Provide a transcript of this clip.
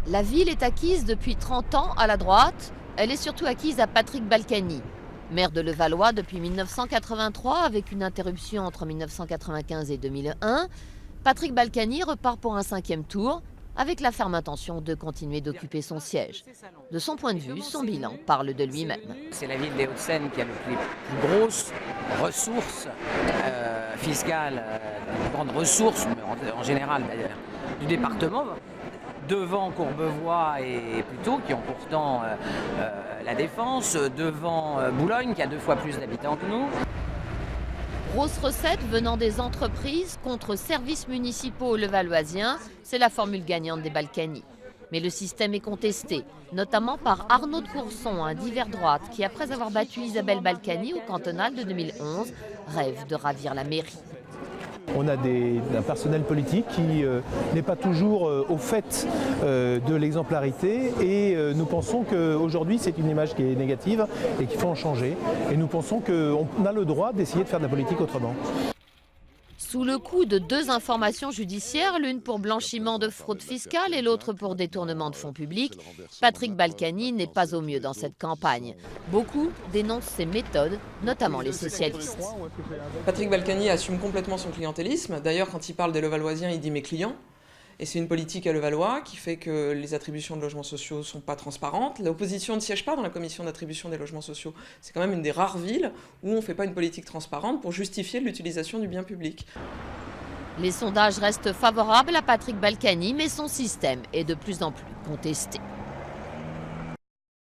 La ville est acquise depuis 30 ans à la droite. Elle est surtout acquise à Patrick Balkany. Maire de Levallois depuis 1983, avec une interruption entre 1995 et 2001, Patrick Balkany repart pour un 5e tour, avec la ferme intention de continuer d'occuper son siège. De son point de vue, son bilan parle de lui-même. C'est la ville des Hauts-de-Seine qui a les plus grosses ressources fiscales, les plus grandes ressources, en général d'ailleurs, du département, devant Courbevoie et Puteaux, qui ont pourtant la Défense, devant Boulogne, qui a 2 fois plus d'habitants que nous. Grosses recettes venant des entreprises contre services municipaux levalloisiens, c'est la formule gagnante des Balkany. Mais le système est contesté, notamment par Arnaud de Courson, un divers droite qui, après avoir battu Isabelle Balkany au cantonal de 2011, rêve de ravir la mairie. On a un personnel politique qui n'est pas toujours au fait de l'exemplarité et nous pensons qu'aujourd'hui c'est une image qui est négative et qu'il faut en changer. Et nous pensons qu'on a le droit d'essayer de faire de la politique autrement. Sous le coup de 2 informations judiciaires, l'une pour blanchiment de fraude fiscale et l'autre pour détournement de fonds publics, Patrick Balkany n'est pas au mieux dans cette campagne. Beaucoup dénoncent ses méthodes, notamment les socialistes. Patrick Balkany assume complètement son clientélisme. D'ailleurs, quand il parle des Levalloisiens, il dit « mes clients ». Et c'est une politique à Levallois qui fait que les attributions de logements sociaux ne sont pas transparentes. L'opposition ne siège pas dans la commission d'attribution des logements sociaux. C'est quand même une des rares villes où on ne fait pas une politique transparente pour justifier l'utilisation du bien public. Les sondages restent favorables à Patrick Balkany, mais son système est de plus en plus contesté.